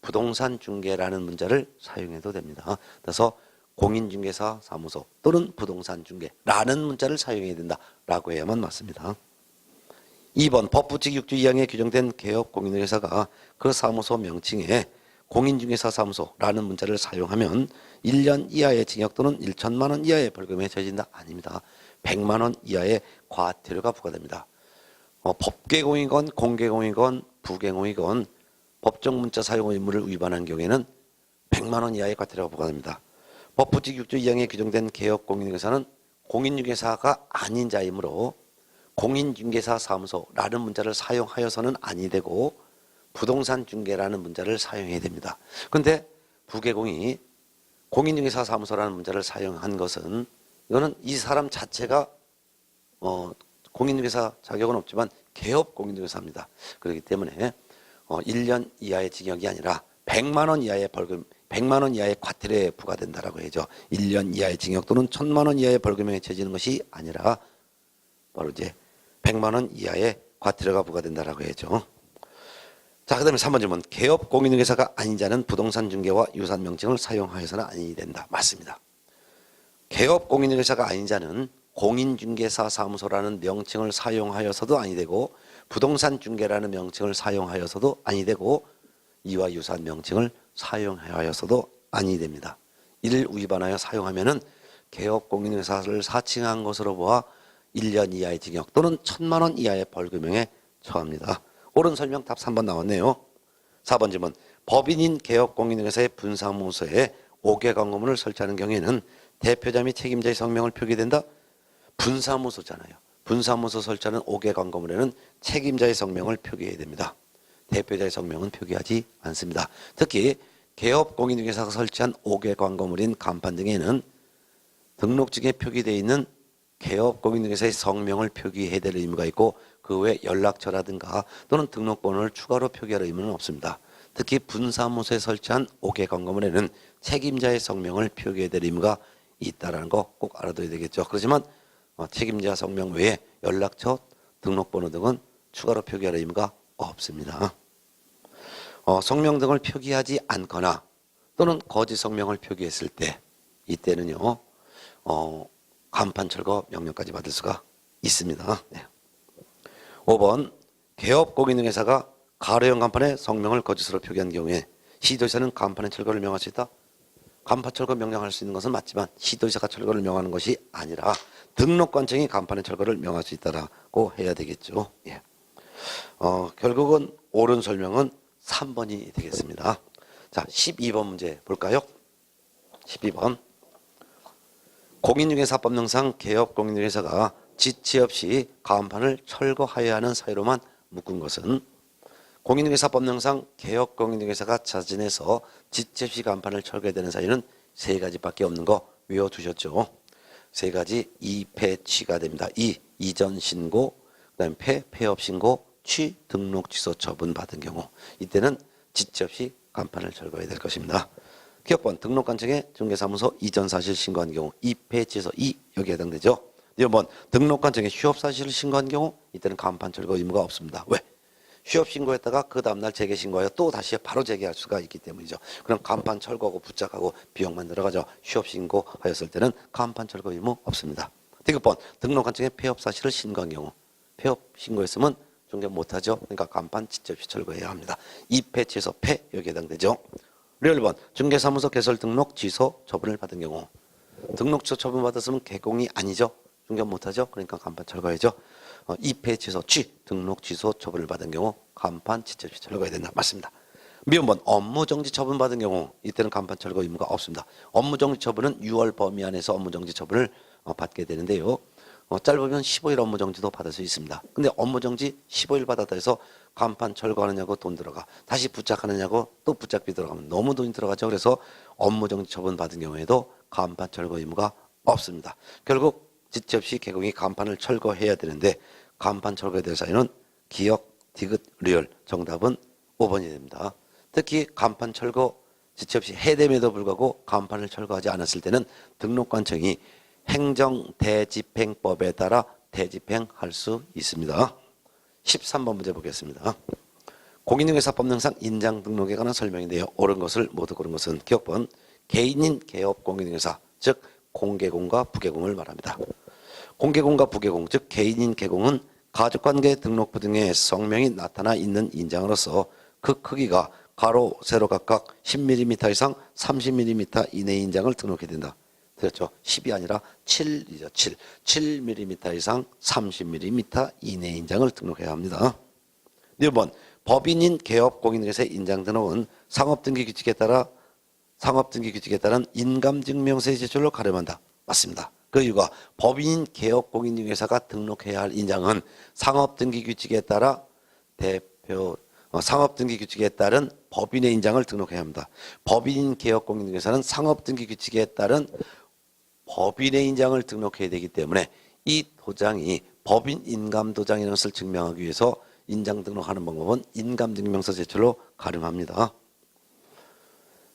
부동산중개라는 문자를 사용해도 됩니다. 그래서 공인중개사 사무소 또는 부동산중개라는 문자를 사용해야 된다라고 해야만 맞습니다. 2번 법부칙 6조 2항에 규정된 개업공인회사가 그 사무소 명칭에 공인중개사 사무소라는 문자를 사용하면 1년 이하의 징역 또는 1,000만 원 이하의 벌금에 처해진다. 아닙니다. 100만 원 이하의 과태료가 부과됩니다. 법개공이건 공개공이건 부개공이건 법정 문자 사용 의무를 위반한 경우에는 100만 원 이하의 과태료가 부과됩니다. 법부칙 6조 2항에 규정된 개업공인회사는 공인중개사가 아닌 자이므로 공인중개사 사무소라는 문자를 사용하여서는 아니 되고 부동산중개라는 문자를 사용해야 됩니다. 그런데 부개공이 공인중개사 사무소라는 문자를 사용한 것은 이거는 이 사람 자체가 공인중개사 자격은 없지만 개업공인중개사입니다. 그렇기 때문에 1년 이하의 징역이 아니라 100만 원 이하의 벌금, 100만 원 이하의 과태료에 부과된다라고 해야죠. 1년 이하의 징역 또는 1,000만 원 이하의 벌금에 처해지는 것이 아니라 바로 이제 100만 원 이하의 과태료가 부과된다라고 해야죠. 자, 그 다음에 3번 질문. 개업공인중개사가 아닌 자는 부동산 중개와 유사한 명칭을 사용하여서는 아니 된다. 맞습니다. 개업공인중개사가 아닌 자는 공인중개사 사무소라는 명칭을 사용하여서도 아니 되고 부동산 중개라는 명칭을 사용하여서도 아니 되고 이와 유사한 명칭을 사용하여서도 아니 됩니다. 이를 위반하여 사용하면은 개업공인회사를 사칭한 것으로 보아 1년 이하의 징역 또는 1,000만 원 이하의 벌금형에 처합니다. 옳은 설명 답 3번 나왔네요. 4번 질문. 법인인 개업공인회사의 분사무소에 5개 광고문을 설치하는 경우에는 대표자 및 책임자의 성명을 표기된다. 분사무소잖아요. 분사무소 설치하는 5개 광고문에는 책임자의 성명을 표기해야 됩니다. 대표자의 성명은 표기하지 않습니다. 특히 개업공인중개사가 설치한 5개 광고물인 간판 등에는 등록증에 표기되어 있는 개업공인중개사의 성명을 표기해야 될 의무가 있고 그 외 연락처라든가 또는 등록번호를 추가로 표기할 의무는 없습니다. 특히 분사무소에 설치한 5개 광고물에는 책임자의 성명을 표기해야 될 의무가 있다는 거 꼭 알아둬야 되겠죠. 그렇지만 책임자 성명 외에 연락처, 등록번호 등은 추가로 표기할 의무가 없습니다. 성명 등을 표기하지 않거나 또는 거짓 성명을 표기했을 때 이때는요 간판 철거 명령까지 받을 수가 있습니다. 네. 5번 개업공인중개사가 가로형 간판에 성명을 거짓으로 표기한 경우에 시도지사는 간판의 철거를 명할 수 있다. 간판 철거 명령할 수 있는 것은 맞지만 시도지사가 철거를 명하는 것이 아니라 등록관청이 간판의 철거를 명할 수 있다라고 해야 되겠죠. 예. 결국은 옳은 설명은 3번이 되겠습니다. 자, 12번 문제 볼까요? 12번. 공인중개사법령상 개업공인중개사가 지체 없이 간판을 철거하여야 하는 사유로만 묶은 것은 공인중개사법령상 개업공인중개사가 자진해서 지체 없이 간판을 철거해야 되는 사유는 세 가지밖에 없는 거 외워두셨죠? 세 가지 이패취가 됩니다. 이전 신고, 그다음에 폐업 신고, 취 등록 취소 처분 받은 경우 이때는 지체 없이 간판을 철거해야 될 것입니다. 기업번 등록관청에 중개사무소 이전 사실 신고한 경우 이패취에서 여기에 해당되죠. 2번 등록관청에 휴업 사실을 신고한 경우 이때는 간판 철거 의무가 없습니다. 왜? 휴업 신고했다가 그 다음날 재개 신고하여 또 다시 바로 재개할 수가 있기 때문이죠. 그럼 간판 철거하고 부착하고 비용만 들어가죠. 휴업 신고하였을 때는 간판 철거 의무 없습니다. 디귿번 등록관청에 폐업 사실을 신고한 경우 폐업 신고했으면 중개 못하죠. 그러니까 간판 지체 없이 철거해야 합니다. 이패취에서 폐 여기에 해당되죠. 1번 중개사무소 개설 등록 취소 처분을 받은 경우 등록 취소 처분 받았으면 개공이 아니죠. 중개 못하죠. 그러니까 간판 철거해야죠. 이패 취소 취 등록 취소 처분을 받은 경우 간판 지체 없이 철거해야 된다. 맞습니다. 미음번 업무정지 처분 받은 경우 이때는 간판 철거 의무가 없습니다. 업무정지 처분은 6월 범위 안에서 업무정지 처분을 받게 되는데요. 짧으면 15일 업무정지도 받을 수 있습니다. 근데 업무정지 15일 받았다 해서 간판 철거하느냐고 돈 들어가. 다시 부착하느냐고 또 부착비 들어가면 너무 돈이 들어가죠. 그래서 업무정지 처분 받은 경우에도 간판 철거 의무가 없습니다. 결국 지체 없이 개공이 간판을 철거해야 되는데 간판 철거에 대한 사유는 기역, 디귿, 리을 정답은 5번이 됩니다. 특히 간판 철거 지체 없이 해됨에도 불구하고 간판을 철거하지 않았을 때는 등록관청이 행정대집행법에 따라 대집행할 수 있습니다. 13번 문제 보겠습니다. 공인중개사법령상 인장 등록에 관한 설명인데요. 옳은 것을 모두 고른 것은 기억번 개인인 개업 공인중개사 즉 공개공과 부개공을 말합니다. 공개공과 부개공 즉 개인인 개공은 가족관계 등록부 등의 성명이 나타나 있는 인장으로서 그 크기가 가로 세로 각각 10mm 이상 30mm 이내의 인장을 등록해야 된다. 그렇죠. 10이 아니라 7이죠. 7mm 이상 30mm 이내의 인장을 등록해야 합니다. 2번 법인인 개업 공인중개사의 인장 등록은 상업등기 규칙에 따른 인감증명서의 제출로 가름한다. 맞습니다. 그 이유가 법인인 개업 공인중개사가 등록해야 할 인장은 상업등기 규칙에 따라 상업등기 규칙에 따른 법인의 인장을 등록해야 합니다. 법인인 개업 공인중개사는 상업등기 규칙에 따른 법인의 인장을 등록해야 되기 때문에 이 도장이 법인 인감도장이라는 것을 증명하기 위해서 인장 등록하는 방법은 인감증명서 제출로 가름합니다.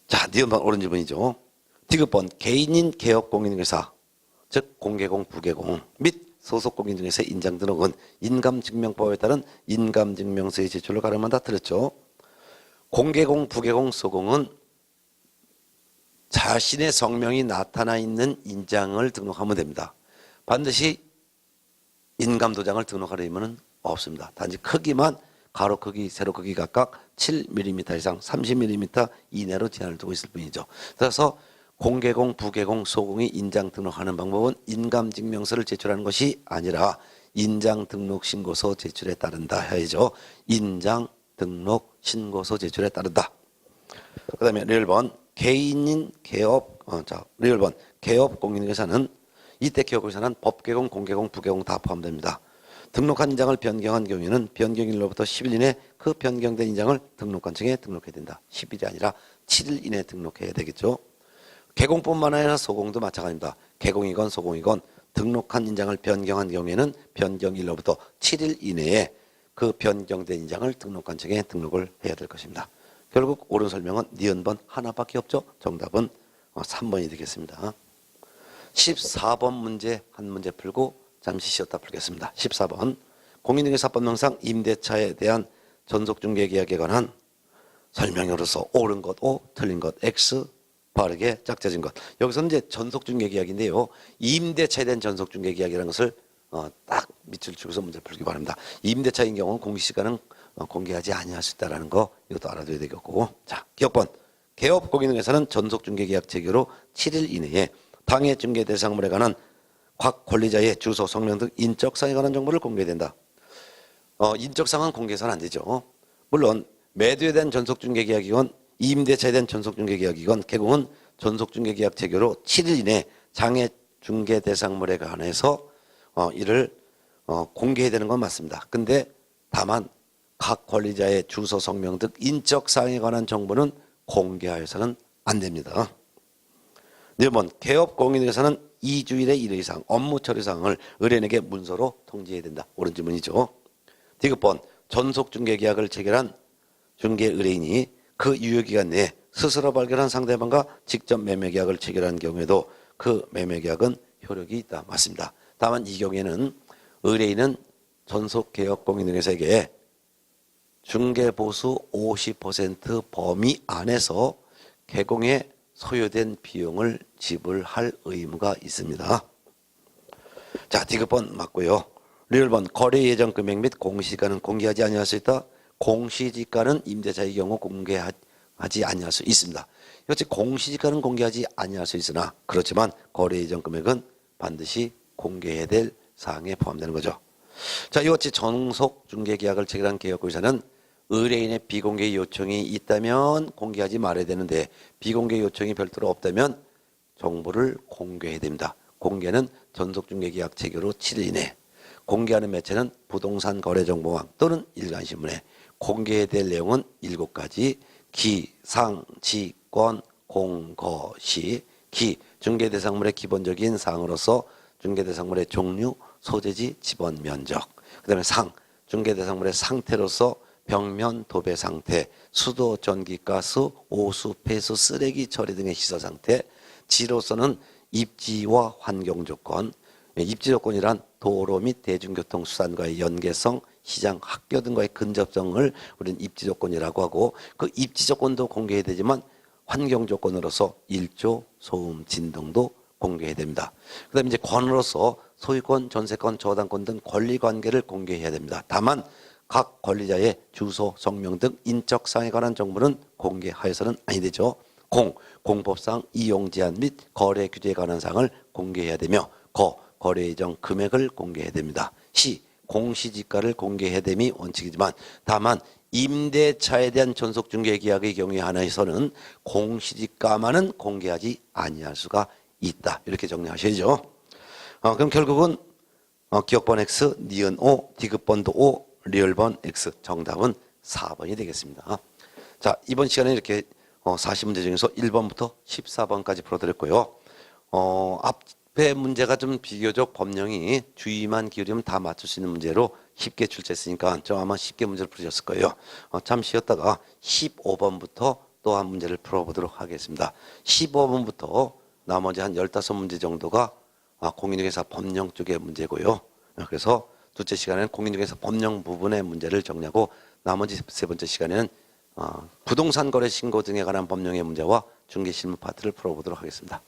자, 니은번 옳은 질문이죠. 디귿번 개인인 개업 공인중개사 즉 공개공, 부개공 및 소속 공인중개사의 인장 등록은 인감증명법에 따른 인감증명서의 제출로 가름한다. 들었죠? 공개공, 부개공, 소공은 자신의 성명이 나타나 있는 인장을 등록하면 됩니다. 반드시 인감도장을 등록할 의무는 없습니다. 단지 크기만 가로 크기, 세로 크기 각각 7mm 이상 30mm 이내로 제한을 두고 있을 뿐이죠. 그래서 공개공, 부개공, 소공이 인장 등록하는 방법은 인감증명서를 제출하는 것이 아니라 인장 등록 신고서 제출에 따른다 해야죠. 인장 등록 신고서 제출에 따른다. 그 다음에 리얼번 개인인 개업, 리얼번 개업 공인중개사는 이때 기업공인중개사는 법개공, 공개공, 부개공 다 포함됩니다. 등록한 인장을 변경한 경우에는 변경일로부터 10일 이내 그 변경된 인장을 등록관청에 등록해야 된다. 10일이 아니라 7일 이내에 등록해야 되겠죠. 개공뿐만 아니라 소공도 마찬가지입니다. 개공이건 소공이건 등록한 인장을 변경한 경우에는 변경일로부터 7일 이내에 그 변경된 인장을 등록관청에 등록을 해야 될 것입니다. 결국 옳은 설명은 니은번 하나밖에 없죠. 정답은 3번이 되겠습니다. 14번 문제 한 문제 풀고 잠시 쉬었다 풀겠습니다. 14번 공인중개사법령상 임대차에 대한 전속중개계약에 관한 설명으로서 옳은 것 O, 틀린 것 X, 바르게 짝짜진 것. 여기서는 이제 전속중개계약인데요. 임대차에 대한 전속중개계약이라는 것을 딱 밑줄 치고서 문제 풀기 바랍니다. 임대차인 경우는 공시시간은 공개하지 아니할 수 있다는 거 이것도 알아둬야 되겠고. 자, 기억번. 개업 공인중개사는 전속중개계약 체결 후 7일 이내에 당해 중개 대상물에 관한 각 권리자의 주소, 성명 등 인적사항에 관한 정보를 공개해야 된다. 인적사항은 공개해서는 안 되죠. 물론 매도에 대한 전속중개계약이건 임대차에 대한 전속중개계약이건 개공은 전속중개계약 체결 후 7일 이내에 장애 중개 대상물에 관해서 이를 공개해야 되는 건 맞습니다. 근데 다만 각 권리자의 주소, 성명 등 인적사항에 관한 정보는 공개하여서는 안 됩니다. 1번 개업 공인중개사는 2주일에 1회 이상 업무 처리 사항을 의뢰인에게 문서로 통지해야 된다. 옳은 질문이죠. 디귿번 전속중개계약을 체결한 중개 의뢰인이 그 유효기간 내에 스스로 발견한 상대방과 직접 매매계약을 체결한 경우에도 그 매매계약은 효력이 있다. 맞습니다. 다만 이 경우에는 의뢰인은 전속개업공인중개사에게 중개보수 50% 범위 안에서 개공에 소요된 비용을 지불할 의무가 있습니다. 자, 디귿번 맞고요. 리을번 거래 예정 금액 및 공시지가는 공개하지 아니할 수 있다. 공시지가는 임대차의 경우 공개하지 아니할 수 있습니다. 이것이 공시지가는 공개하지 아니할 수 있으나 그렇지만 거래 예정 금액은 반드시 공개해야 될 사항에 포함되는 거죠. 자, 이것이 전속중개계약을 체결한 개업공인중개사는 의뢰인의 비공개 요청이 있다면 공개하지 말아야 되는데 비공개 요청이 별도로 없다면 정보를 공개해야 됩니다. 공개는 전속중개계약 체결 후 7일 이내, 공개하는 매체는 부동산 거래정보망 또는 일간신문에, 공개해야 될 내용은 7가지, 기, 상, 지, 권, 공, 거, 시. 기, 중개대상물의 기본적인 사항으로서 중개대상물의 종류, 소재지, 지번, 면적. 그 다음에 상, 중개대상물의 상태로서 벽면, 도배 상태, 수도, 전기, 가스, 오수, 폐수, 쓰레기 처리 등의 시설 상태. 지로서는 입지와 환경 조건. 입지 조건이란 도로 및 대중교통 수단과의 연계성, 시장, 학교 등과의 근접성을 우리는 입지 조건이라고 하고 그 입지 조건도 공개해야 되지만 환경 조건으로서 일조, 소음, 진동도 공개해야 됩니다. 그 다음에 이제 권으로서 소유권, 전세권, 저당권 등 권리관계를 공개해야 됩니다. 다만 각 권리자의 주소, 성명 등 인적사항에 관한 정보는 공개하여서는 아니 되죠. 공법상 이용 제한 및 거래 규제에 관한 사항을 공개해야 되며 거래 예정 금액을 공개해야 됩니다. 공시지가를 공개해야 됨이 원칙이지만 다만 임대차에 대한 전속중개계약의 경우에 한해서는 공시지가만은 공개하지 아니할 수가 있다. 이렇게 정리하셔야죠. 그럼 결국은 기억번 X, 니은 O, 디귿번도 O, 리을번 X. 정답은 4번이 되겠습니다. 자, 이번 시간에 이렇게 40문제 중에서 1번부터 14번까지 풀어드렸고요. 앞에 문제가 좀 비교적 법령이 주의만 기울이면 다 맞출 수 있는 문제로 쉽게 출제했으니까 좀 아마 쉽게 문제를 풀으셨을 거예요. 잠시 쉬었다가 15번부터 또 한 문제를 풀어보도록 하겠습니다. 15번부터 나머지 한 15문제 정도가 공인중개사 법령 쪽의 문제고요. 그래서 둘째 시간에는 공인중개사 법령 부분의 문제를 정리하고 나머지 세 번째 시간에는 부동산 거래 신고 등에 관한 법령의 문제와 중개실무 파트를 풀어보도록 하겠습니다.